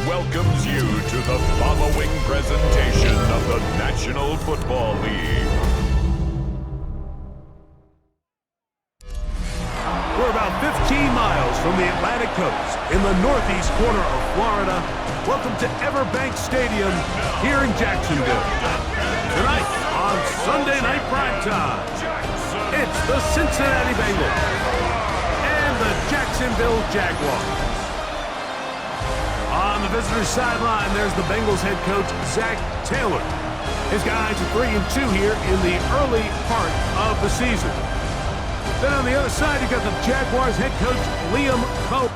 Welcomes you to the following presentation of the National Football League. We're about 15 miles from the Atlantic coast in the northeast corner of Florida. Welcome to Everbank Stadium here in Jacksonville. Tonight on Sunday Night Primetime, it's the Cincinnati Bengals and the Jacksonville Jaguars. On the visitor's sideline, there's the Bengals head coach, Zach Taylor. His guys are 3-2 here in the early part of the season. Then on the other side, you got the Jaguars head coach, Liam Coe.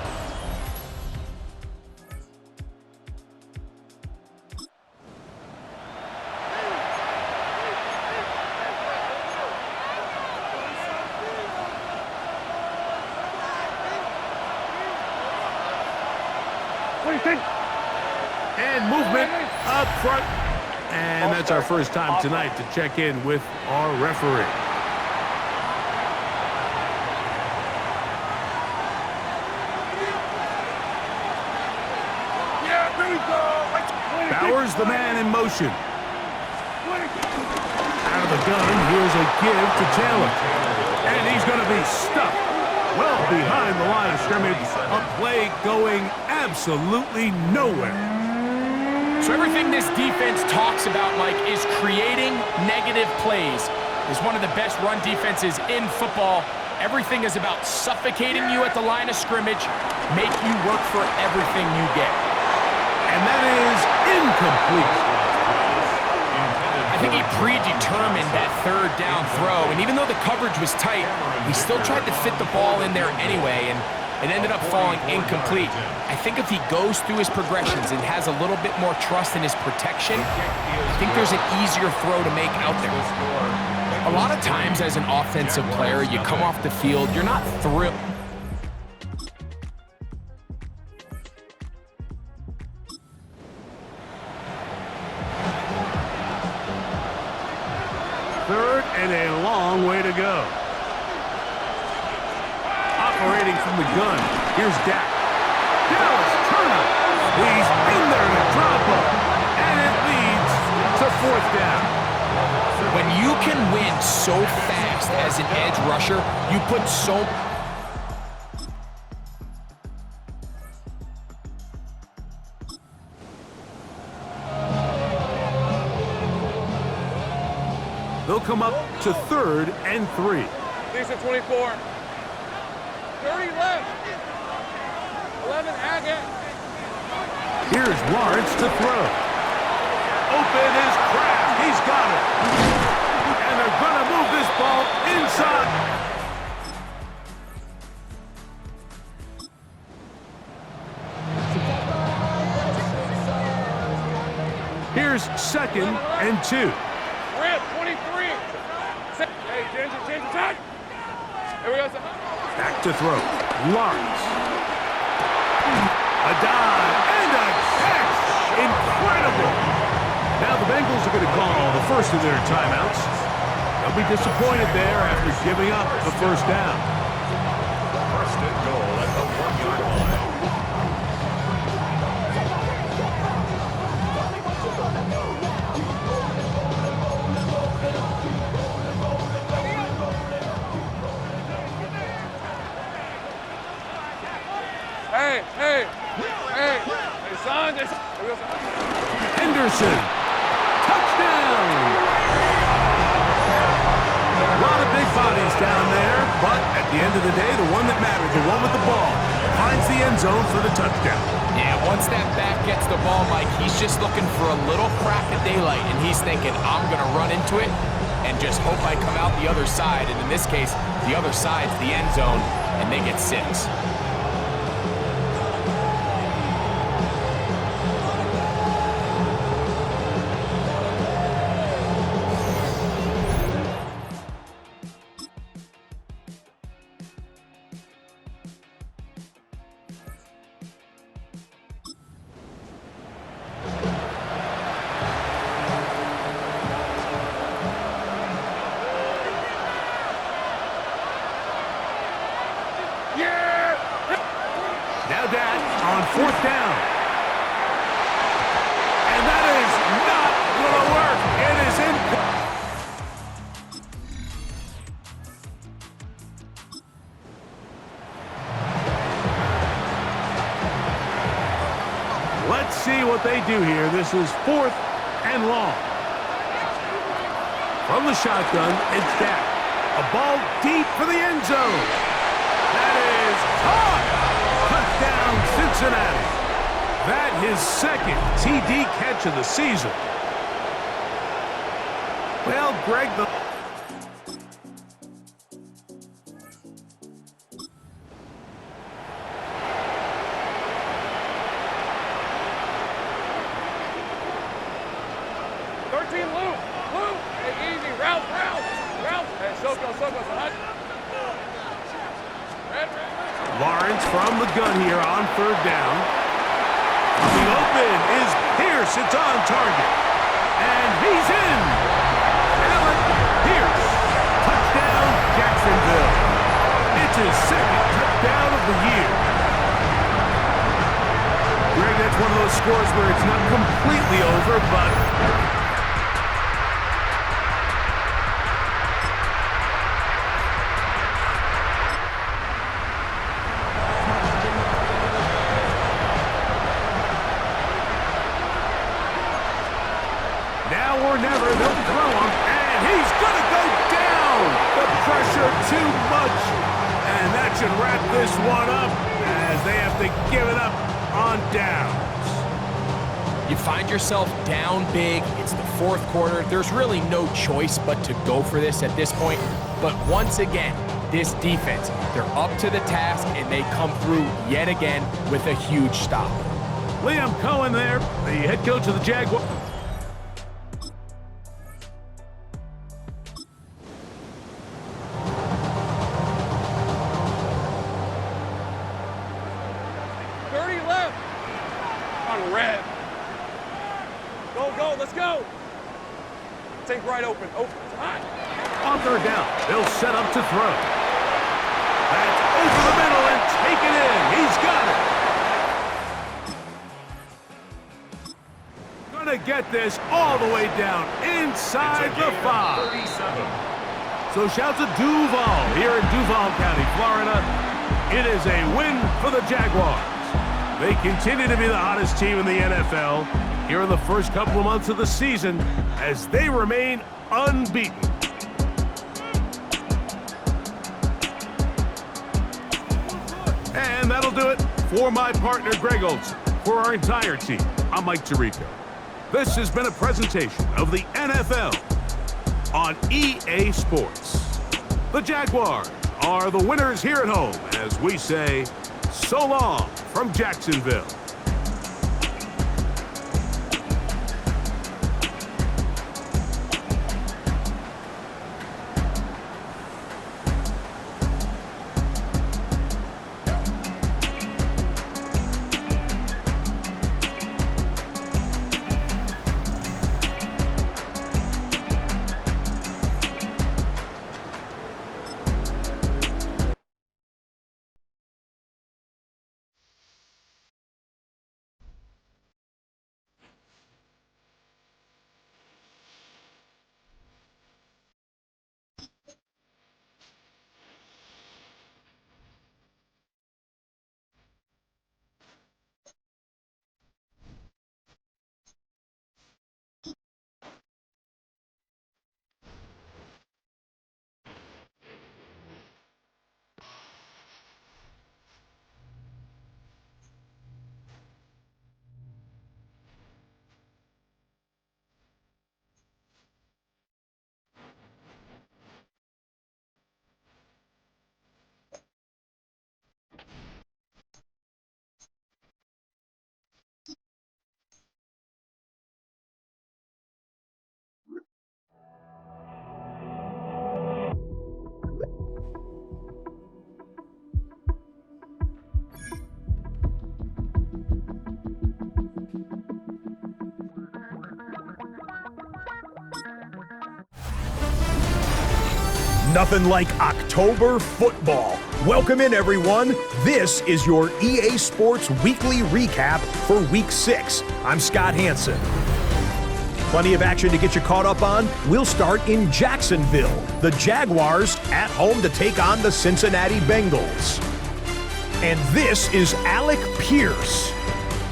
And movement up front. And that's our first time tonight to check in with our referee. Bowers, the man in motion. Out of the gun, here's a give to Taylor. And he's going to be stuck well behind the line of scrimmage. A play going absolutely nowhere. So everything this defense talks about, Mike, is creating negative plays. Is one of the best run defenses in football. Everything is about suffocating you at the line of scrimmage, make you work for everything you get. And that is incomplete. I think he predetermined that third down throw, and even though the coverage was tight, he still tried to fit the ball in there anyway, and it ended up falling incomplete. I think if he goes through his progressions and has a little bit more trust in his protection, I think there's an easier throw to make out there. A lot of times as an offensive player, you come off the field, you're not thrilled. Third and a long way to go. Operating from the gun, here's Dak. Dallas Turner. He's in there to drop him. And it leads to fourth down. When you can win so fast as an edge rusher, you put so... They'll come up to 3rd and 3. These are 24. 30 left. Here's Lawrence to throw. Open is Kraft. He's got it. And they're going to move this ball inside. Here's 2nd and 2. Rip, 23. Hey, change attack. Here we go. Back to throw. Lawrence. A dive and a catch. Incredible. Now the Bengals are going to call the first of their timeouts. They'll be disappointed there after giving up the first down. First and goal at the 1-yard line. Hey, son. Henderson. Touchdown. A lot of big bodies down there, but at the end of the day, the one that mattered, the one with the ball, finds the end zone for the touchdown. Yeah, once that back gets the ball, Mike, he's just looking for a little crack of daylight, and he's thinking, I'm going to run into it and just hope I come out the other side. And in this case, the other side's the end zone, and they get 6. Now that on 4th down. And that is not going to work. It is in. Let's see what they do here. This is 4th and long. From the shotgun, it's Dak. A ball deep for the end zone. That is caught. Touchdown, Cincinnati. That his 2nd TD catch of the season. Well, Greg, the... Luke. Hey, easy. Route. Hey, Soko, hot. Red. Lawrence from the gun here on 3rd down. Coming open is Pierce. It's on target. And he's in. Allen Pierce. Touchdown, Jacksonville. It's his 2nd touchdown of the year. Greg, that's one of those scores where it's not completely over, but... Now or never, they'll throw him, and he's going to go down. The pressure too much, and that should wrap this one up as they have to give it up on downs. You find yourself down big. It's the 4th quarter. There's really no choice but to go for this at this point. But once again, this defense, they're up to the task, and they come through yet again with a huge stop. Liam Cohen there, the head coach of the Jaguars. Red. Go, let's go. Take right open. It's hot. On 3rd down, they'll set up to throw. That's over the middle and take it in. He's got it. Gonna get this all the way down inside the 5. 37. So shouts to Duval here in Duval County, Florida. It is a win for the Jaguars. They continue to be the hottest team in the NFL here in the first couple of months of the season as they remain unbeaten. And that'll do it For my partner, Greg Olson, for our entire team, I'm Mike Tirico. This has been a presentation of the NFL on EA Sports. The Jaguars are the winners here at home as we say, so long from Jacksonville. Nothing like October football. Welcome in, everyone. This is your EA Sports Weekly Recap for Week 6. I'm Scott Hansen. Plenty of action to get you caught up on. We'll start in Jacksonville. The Jaguars at home to take on the Cincinnati Bengals. And this is Alec Pierce.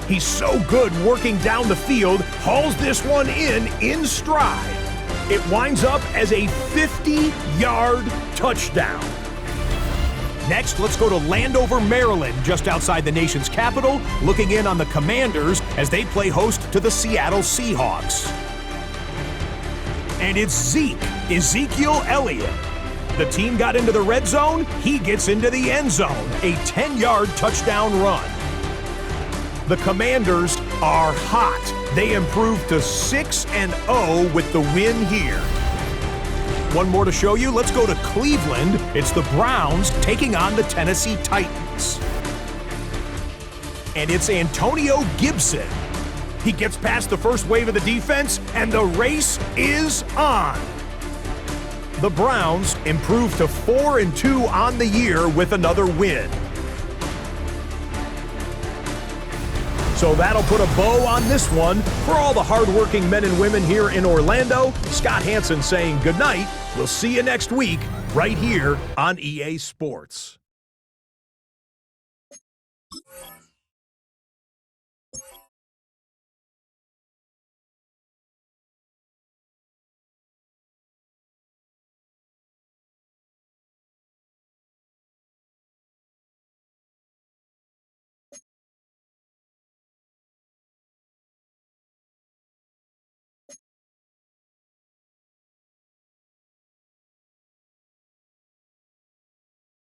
He's so good working down the field, hauls this one in stride. It winds up as a 50-yard touchdown. Next, let's go to Landover, Maryland, just outside the nation's capital, looking in on the Commanders as they play host to the Seattle Seahawks. And it's Ezekiel Elliott. The team got into the red zone, he gets into the end zone, a 10-yard touchdown run. The Commanders are hot. They improved to 6-0 with the win here. One more to show you. Let's go to Cleveland. It's the Browns taking on the Tennessee Titans. And it's Antonio Gibson. He gets past the first wave of the defense, and the race is on. The Browns improved to 4-2 on the year with another win. So that'll put a bow on this one. For all the hardworking men and women here in Orlando, Scott Hansen saying goodnight. We'll see you next week right here on EA Sports.